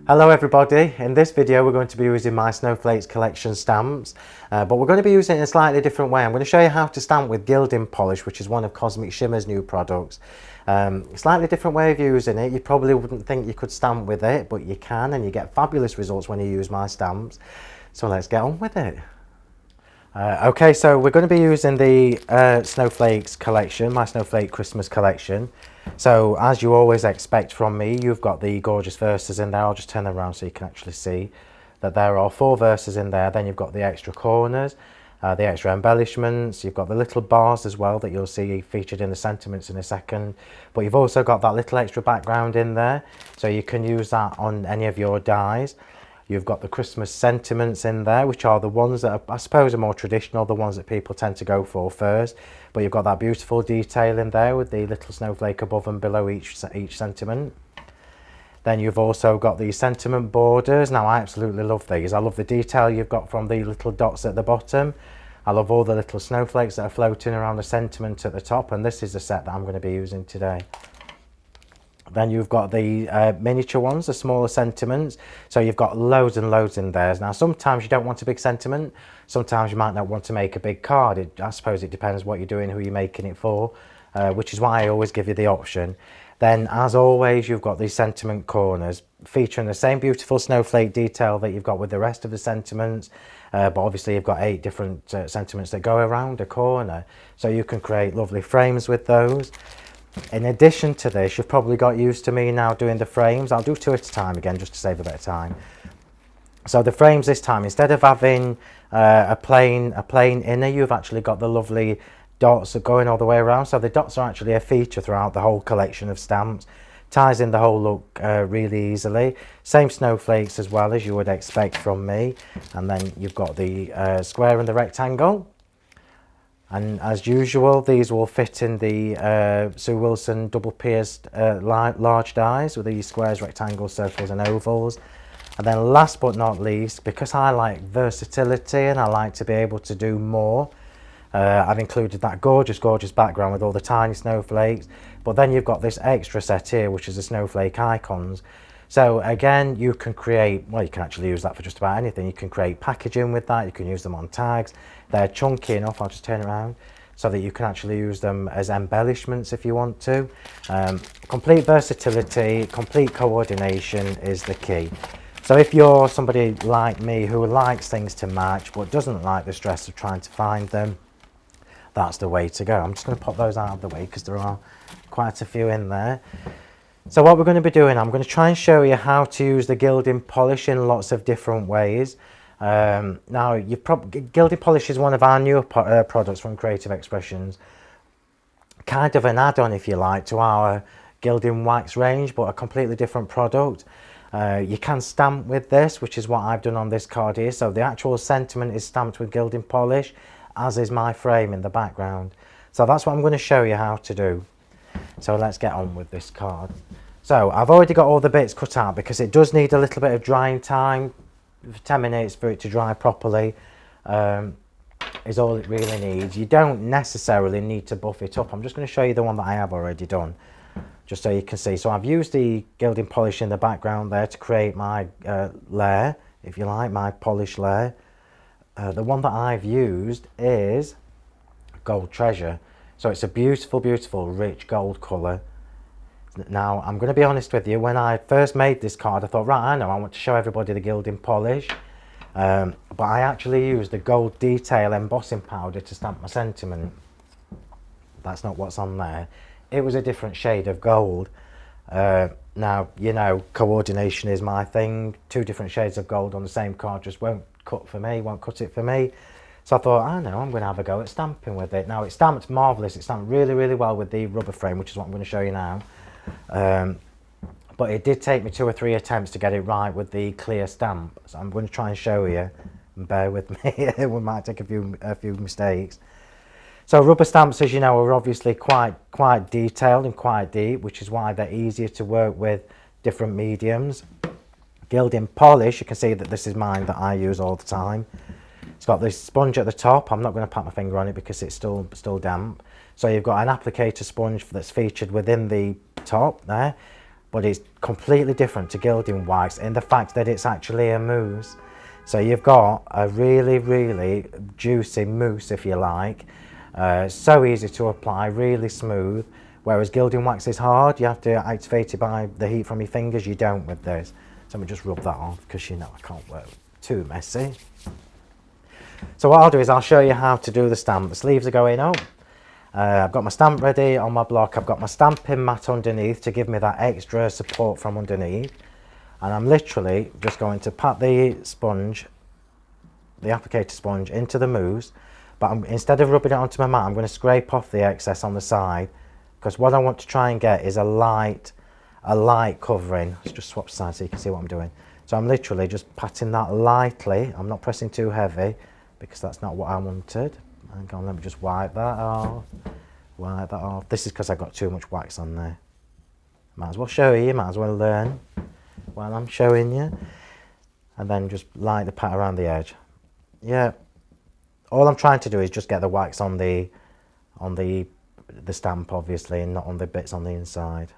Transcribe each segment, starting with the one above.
Hello everybody, in this video we're going to be using my Snowflakes Collection stamps, but we're going to be using it in a slightly different way. I'm going to show you how to stamp with gilding polish, which is one of Cosmic Shimmer's new products. Slightly different way of using it. You probably wouldn't think you could stamp with it, but you can, and you get fabulous results when you use my stamps. So let's get on with it. Okay, so we're going to be using the Snowflakes collection, my Snowflake Christmas collection. So as you always expect from me, you've got the gorgeous verses in there. I'll just turn them around so you can actually see that there are 4 verses in there. Then you've got the extra corners, the extra embellishments. You've got the little bars as well that you'll see featured in the sentiments in a second. But you've also got that little extra background in there, so you can use that on any of your dies. You've got the Christmas sentiments in there, which are the ones that are, I suppose, are more traditional, the ones that people tend to go for first. But you've got that beautiful detail in there with the little snowflake above and below each sentiment. Then you've also got the sentiment borders. Now, I absolutely love these. I love the detail you've got from the little dots at the bottom. I love all the little snowflakes that are floating around the sentiment at the top, and this is the set that I'm going to be using today. Then you've got the miniature ones, the smaller sentiments. So you've got loads and loads in there. Now, sometimes you don't want a big sentiment. Sometimes you might not want to make a big card. I suppose it depends what you're doing, who you're making it for, which is why I always give you the option. Then, as always, you've got these sentiment corners featuring the same beautiful snowflake detail that you've got with the rest of the sentiments. But obviously, you've got 8 different sentiments that go around a corner. So you can create lovely frames with those. In addition to this, you've probably got used to me now doing the frames. I'll do 2 at a time again just to save a bit of time. So the frames this time, instead of having a plain inner, you've actually got the lovely dots going all the way around. So the dots are actually a feature throughout the whole collection of stamps. Ties in the whole look really easily. Same snowflakes as well as you would expect from me. And then you've got the square and the rectangle. And as usual, these will fit in the Sue Wilson double pierced large dies with these squares, rectangles, circles and ovals. And then last but not least, because I like versatility and I like to be able to do more, I've included that gorgeous background with all the tiny snowflakes. But then you've got this extra set here, which is the snowflake icons. So again, you can create, well, you can actually use that for just about anything. You can create packaging with that. You can use them on tags. They're chunky enough, I'll just turn around, so that you can actually use them as embellishments if you want to. Complete versatility, complete coordination is the key. So if you're somebody like me who likes things to match but doesn't like the stress of trying to find them, that's the way to go. I'm just going to pop those out of the way because there are quite a few in there. So what we're going to be doing, I'm going to try and show you how to use the gilding polish in lots of different ways. Now, gilding polish is one of our newer products from Creative Expressions. Kind of an add-on, if you like, to our gilding wax range, but a completely different product. You can stamp with this, which is what I've done on this card here. So the actual sentiment is stamped with gilding polish, as is my frame in the background. So that's what I'm going to show you how to do. So let's get on with this card. So I've already got all the bits cut out because it does need a little bit of drying time. 10 minutes for it to dry properly is all it really needs. You don't necessarily need to buff it up. I'm just going to show you the one that I have already done, just so you can see. So I've used the gilding polish in the background there to create my layer, if you like, my polish layer. The one that I've used is Gold Treasure. So it's a beautiful, rich gold colour. Now, I'm going to be honest with you, when I first made this card, I thought, right, I know, I want to show everybody the gilding polish. But I actually used the gold detail embossing powder to stamp my sentiment. That's not what's on there. It was a different shade of gold. Now, you know, coordination is my thing. 2 different shades of gold on the same card just won't cut it for me. So I thought, I know, I'm going to have a go at stamping with it. Now, it stamped marvellous. It stamped really well with the rubber frame, which is what I'm going to show you now. But it did take me 2 or 3 attempts to get it right with the clear stamp. So I'm going to try and show you, and bear with me. We might take a few mistakes. So rubber stamps, as you know, are obviously quite detailed and quite deep, which is why they're easier to work with different mediums. Gilding polish, you can see that this is mine that I use all the time. It's got this sponge at the top. I'm not going to pat my finger on it because it's still damp. So you've got an applicator sponge that's featured within the top there. but it's completely different to gilding wax in the fact that it's actually a mousse. So you've got a really juicy mousse, if you like. So easy to apply, really smooth, whereas gilding wax is hard. You have to activate it by the heat from your fingers. You don't with this. So I'm going to just rub that off because you know I can't work too messy. So what I'll do is I'll show you how to do the stamp. The sleeves are going up. I've got my stamp ready on my block. I've got my stamping mat underneath to give me that extra support from underneath. And I'm literally just going to pat the sponge, the applicator sponge, into the mousse. But instead of rubbing it onto my mat, I'm going to scrape off the excess on the side. Because what I want to try and get is a light covering. Let's just swap sides so you can see what I'm doing. So I'm literally just patting that lightly. I'm not pressing too heavy because that's not what I wanted. Hang on, let me just wipe that off. Wipe that off. This is because I got too much wax on there. Might as well show you, might as well learn while I'm showing you. And then just lightly pat around the edge. Yeah. All I'm trying to do is just get the wax on the stamp, obviously, and not on the bits on the inside.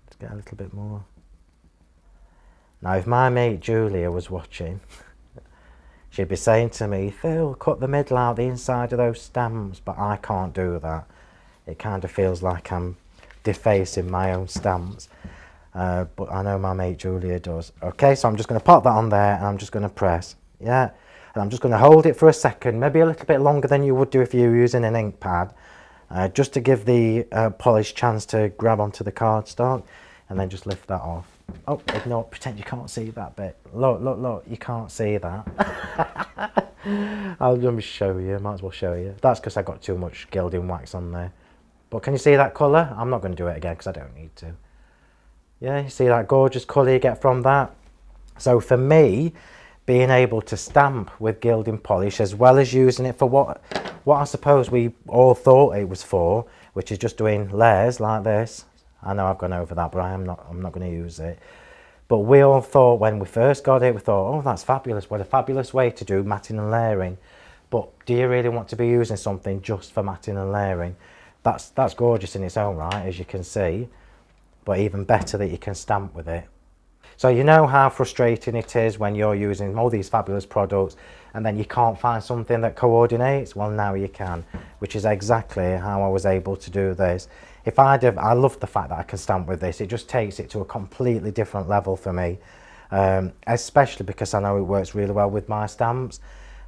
Let's get a little bit more. Now, if my mate Julia was watching, she'd be saying to me, Phil, cut the middle out the inside of those stamps, but I can't do that. It kind of feels like I'm defacing my own stamps. But I know my mate Julia does. Okay, so I'm just going to pop that on there and I'm just going to press. Yeah, and I'm just going to hold it for a second, maybe a little bit longer than you would do if you were using an ink pad, just to give the polish chance to grab onto the cardstock, and then just lift that off. Oh, ignore, pretend you can't see that bit. Look, you can't see that. Let me show you, might as well show you. That's because I got too much gilding wax on there. But can you see that colour? I'm not going to do it again because I don't need to. Yeah, you see that gorgeous colour you get from that? So for me, being able to stamp with gilding polish as well as using it for what I suppose we all thought it was for, which is just doing layers like this. I know I've gone over that, but I'm not going to use it. But we all thought when we first got it, we thought, oh, that's fabulous. What a fabulous way to do matting and layering. But do you really want to be using something just for matting and layering? That's gorgeous in its own right, as you can see. But even better that you can stamp with it. So you know how frustrating it is when you're using all these fabulous products and then you can't find something that coordinates? Well, now you can, which is exactly how I was able to do this. I love the fact that I can stamp with this. It just takes it to a completely different level for me, especially because I know it works really well with my stamps.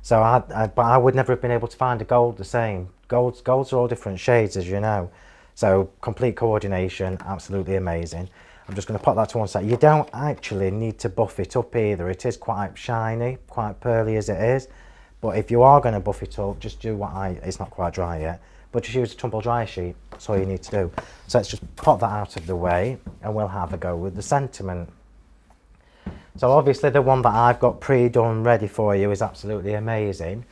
So but I would never have been able to find a gold the same. Golds are all different shades, as you know. So complete coordination, absolutely amazing. I'm just going to pop that to one side. You don't actually need to buff it up either. It is quite shiny, quite pearly as it is. But if you are going to buff it up, just do it's not quite dry yet, but just use a tumble dry sheet. That's all you need to do. So let's just pop that out of the way and we'll have a go with the sentiment. So obviously the one that I've got pre-done ready for you is absolutely amazing.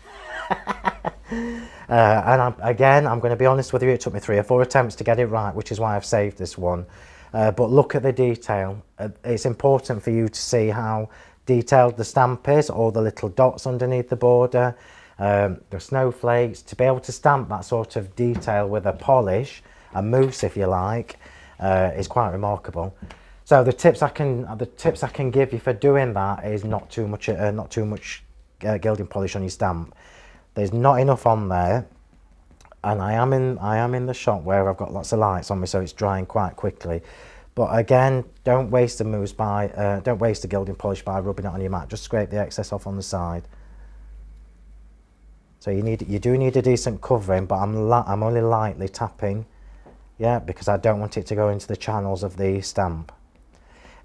And I'm going to be honest with you, it took me 3 or 4 attempts to get it right, which is why I've saved this one. But look at the detail. It's important for you to see how detailed the stamp is, all the little dots underneath the border, the snowflakes. To be able to stamp that sort of detail with a polish, a mousse if you like, is quite remarkable. So the tips I can give you for doing that is not too much gilding polish on your stamp. There's not enough on there, and I am in the shop where I've got lots of lights on me, so it's drying quite quickly. But again, don't waste the mousse don't waste the gilding polish by rubbing it on your mat. Just scrape the excess off on the side. So you do need a decent covering, but I'm only lightly tapping, yeah, because I don't want it to go into the channels of the stamp.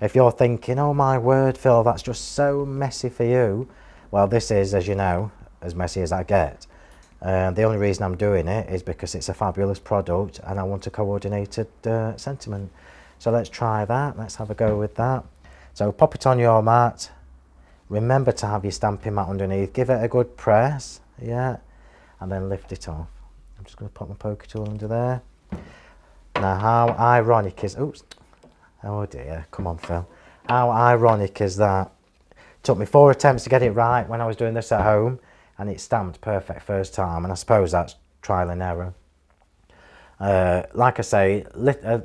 If you're thinking, oh my word, Phil, that's just so messy for you, well, this is, as you know, as messy as I get. The only reason I'm doing it is because it's a fabulous product and I want a coordinated sentiment. So let's try that. Let's have a go with that. So pop it on your mat. Remember to have your stamping mat underneath. Give it a good press, yeah, and then lift it off. I'm just going to put my poker tool under there. Now, how ironic is... Oops. Oh dear. Come on, Phil. How ironic is that? It took me 4 attempts to get it right when I was doing this at home, and it stamped perfect first time, and I suppose that's trial and error. Like I say,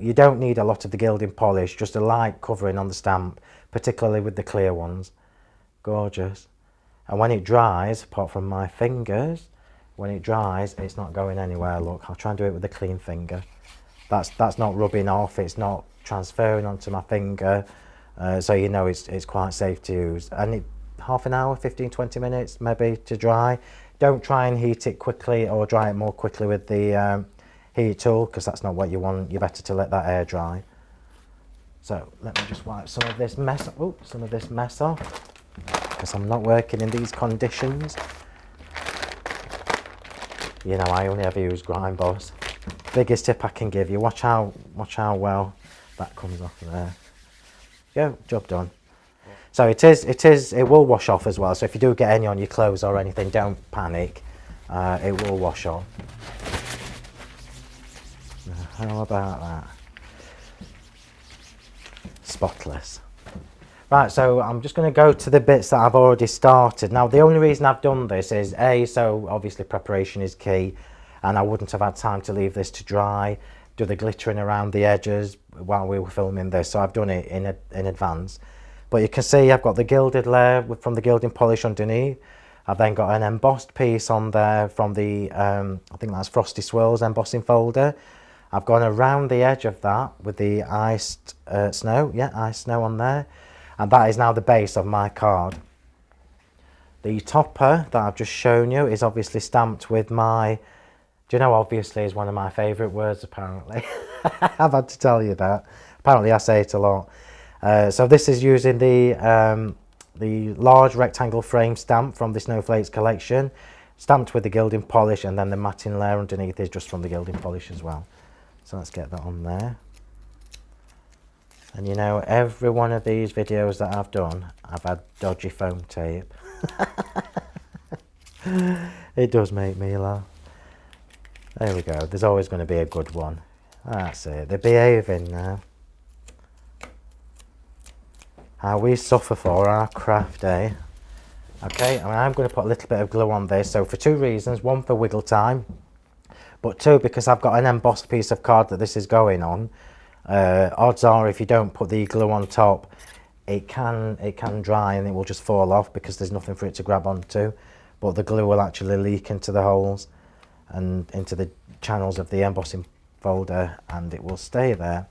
you don't need a lot of the gilding polish, just a light covering on the stamp, particularly with the clear ones. Gorgeous. And when it dries, apart from my fingers, when it dries, it's not going anywhere. Look, I'll try and do it with a clean finger. That's not rubbing off, it's not transferring onto my finger, so you know it's quite safe to use. And half an hour, 15-20 minutes maybe to dry. Don't try and heat it quickly or dry it more quickly with the heat tool, because that's not what you want. You're better to let that air dry. So let me just wipe some of this mess off, because I'm not working in these conditions. You know, I only ever use grime boss. Biggest tip I can give you, watch how well that comes off there. Yeah, job done. So it will wash off as well. So if you do get any on your clothes or anything, don't panic. It will wash off. How about that? Spotless. Right, so I'm just going to go to the bits that I've already started. Now, the only reason I've done this is so obviously preparation is key, and I wouldn't have had time to leave this to dry, do the glittering around the edges while we were filming this, so I've done it in advance. But you can see I've got the gilded layer from the gilding polish underneath. I've then got an embossed piece on there from the, I think that's Frosty Swirls embossing folder. I've gone around the edge of that with the iced snow, iced snow on there. And that is now the base of my card. The topper that I've just shown you is obviously stamped with my, do you know, obviously is one of my favourite words apparently. I've had to tell you that. Apparently I say it a lot. So this is using the large rectangle frame stamp from the Snowflakes collection, stamped with the gilding polish, and then the matting layer underneath is just from the gilding polish as well. So let's get that on there. And you know, every one of these videos that I've done, I've had dodgy foam tape. It does make me laugh. There we go, there's always going to be a good one. That's it, they're behaving now. How we suffer for our craft, eh? Okay, and I'm going to put a little bit of glue on this, so for two reasons. One, for wiggle time, but two, because I've got an embossed piece of card that this is going on. Odds are if you don't put the glue on top, it can dry and it will just fall off because there's nothing for it to grab onto, but the glue will actually leak into the holes and into the channels of the embossing folder, and it will stay there.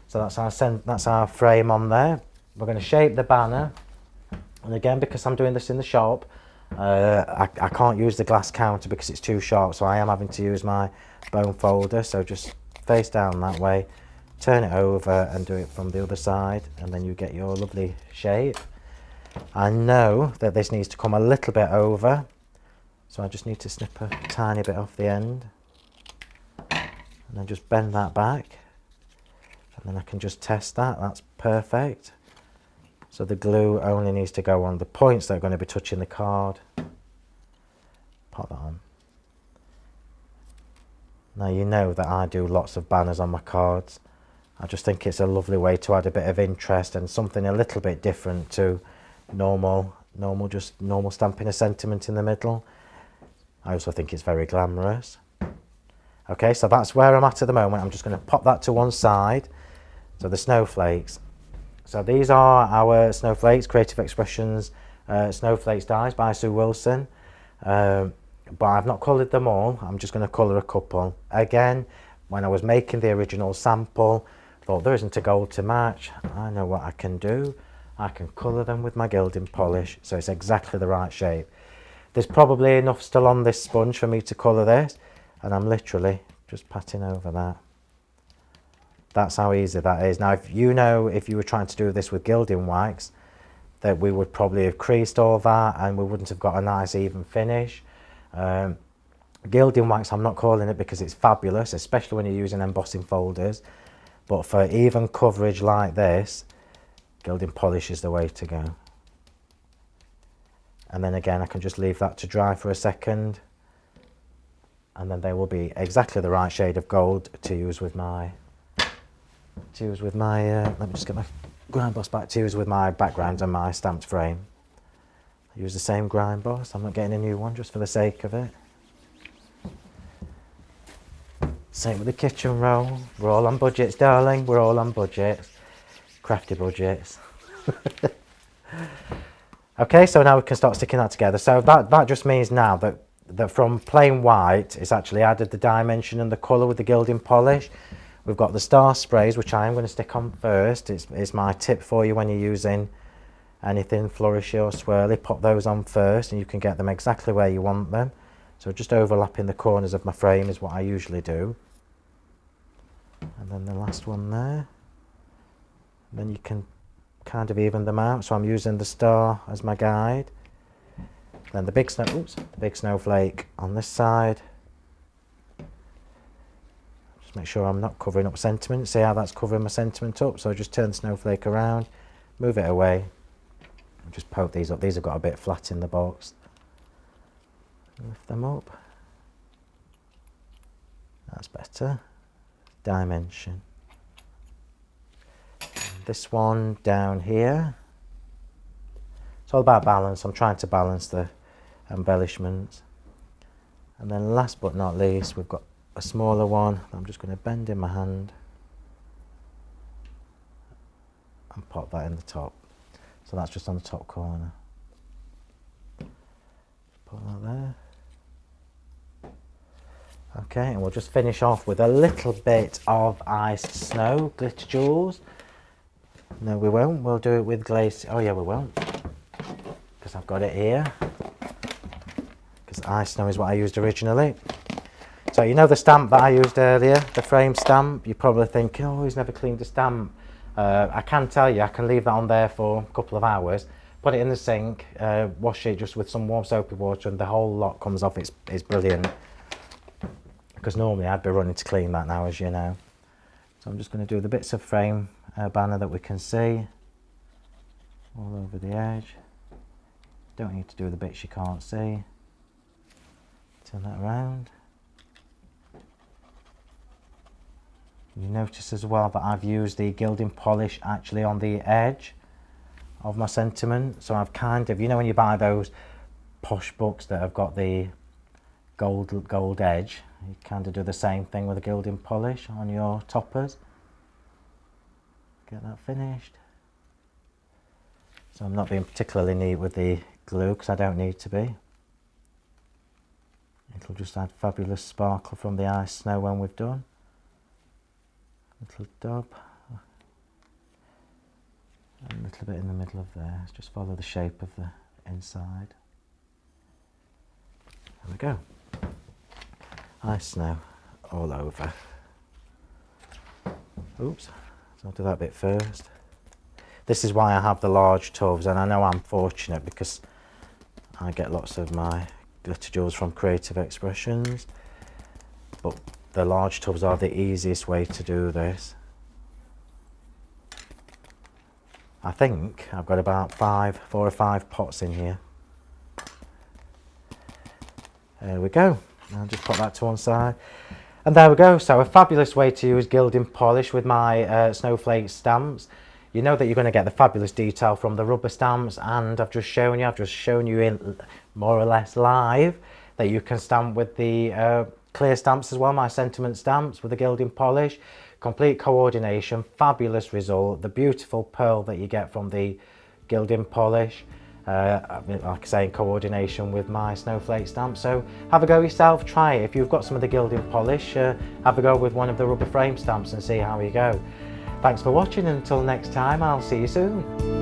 So that's our frame on there. We're going to shape the banner, and again, because I'm doing this in the shop, I can't use the glass counter because it's too sharp, so I am having to use my bone folder. So just face down that way, turn it over and do it from the other side, and then you get your lovely shape. I know that this needs to come a little bit over, so I just need to snip a tiny bit off the end, and then just bend that back, and then I can just test that. That's perfect. So the glue only needs to go on the points that are going to be touching the card. Pop that on. Now you know that I do lots of banners on my cards. I just think it's a lovely way to add a bit of interest and something a little bit different to normal stamping a sentiment in the middle. I also think it's very glamorous. Okay, so that's where I'm at the moment. I'm just going to pop that to one side. So the snowflakes. So these are our Snowflakes, Creative Expressions Snowflakes dies by Sue Wilson. But I've not coloured them all. I'm just going to colour a couple. Again, when I was making the original sample, thought there isn't a gold to match. I know what I can do. I can colour them with my gilding polish, so it's exactly the right shape. There's probably enough still on this sponge for me to colour this, and I'm literally just patting over that. That's how easy that is. Now, if you were trying to do this with gilding wax, that we would probably have creased all that and we wouldn't have got a nice even finish. Gilding wax, I'm not calling it because it's fabulous, especially when you're using embossing folders. But for even coverage like this, gilding polish is the way to go. And then again, I can just leave that to dry for a second, and then they will be exactly the right shade of gold to use with my let me just get my grind boss back, to use with my background and my stamped frame. I use the same grind boss. I'm not getting a new one just for the sake of it. Same with the kitchen roll. We're all on budgets, darling. We're all on budgets. Crafty budgets. Okay, so now we can start sticking that together. So that just means now that from plain white, it's actually added the dimension and the colour with the gilding polish. We've got the star sprays, which I am going to stick on first. It's my tip for you when you're using anything flourishy or swirly. Pop those on first and you can get them exactly where you want them. So just overlapping the corners of my frame is what I usually do. And then the last one there. And then you can kind of even them out. So I'm using the star as my guide. Then the big snowflake on this side. Just make sure I'm not covering up sentiment. See how that's covering my sentiment up? So just turn the snowflake around, move it away, and just poke these up. These have got a bit flat in the box. Lift them up. That's better. Dimension. And this one down here. It's all about balance. I'm trying to balance the embellishments. And then last but not least, we've got a smaller one. I'm just going to bend in my hand and pop that in the top. So that's just on the top corner. Put that there. Okay, and we'll just finish off with a little bit of iced snow, glitter jewels. No, we won't. We'll do it with glaze. Oh yeah, we won't. Because I've got it here. Because iced snow is what I used originally. So you know the stamp that I used earlier, the frame stamp? You probably think, oh, he's never cleaned a stamp. I can tell you, I can leave that on there for a couple of hours, put it in the sink, wash it just with some warm soapy water, and the whole lot comes off. It's brilliant. Because normally I'd be running to clean that now, as you know. So I'm just going to do the bits of frame banner that we can see all over the edge. Don't need to do the bits you can't see. Turn that around. You notice as well that I've used the gilding polish actually on the edge of my sentiment. So I've kind of, you know when you buy those posh books that have got the gold edge, you kind of do the same thing with the gilding polish on your toppers. Get that finished. So I'm not being particularly neat with the glue because I don't need to be. It'll just add fabulous sparkle from the ice snow when we've done. Little dab. And a little bit in the middle of there. Just follow the shape of the inside. There we go. Ice snow all over. Oops, so I'll do that bit first. This is why I have the large tubs, and I know I'm fortunate because I get lots of my glitter jewels from Creative Expressions, but the large tubs are the easiest way to do this. I think I've got about 4 or 5 pots in here. There we go. I'll just put that to one side. And there we go. So a fabulous way to use gilding polish with my Snowflake stamps. You know that you're going to get the fabulous detail from the rubber stamps, and I've just shown you in more or less live that you can stamp with the clear stamps as well, my sentiment stamps with the gilding polish. Complete coordination, fabulous result, the beautiful pearl that you get from the gilding polish. Like I say, in coordination with my Snowflake stamp. So have a go yourself, try it. If you've got some of the gilding polish, have a go with one of the rubber frame stamps and see how you go. Thanks for watching, and until next time, I'll see you soon.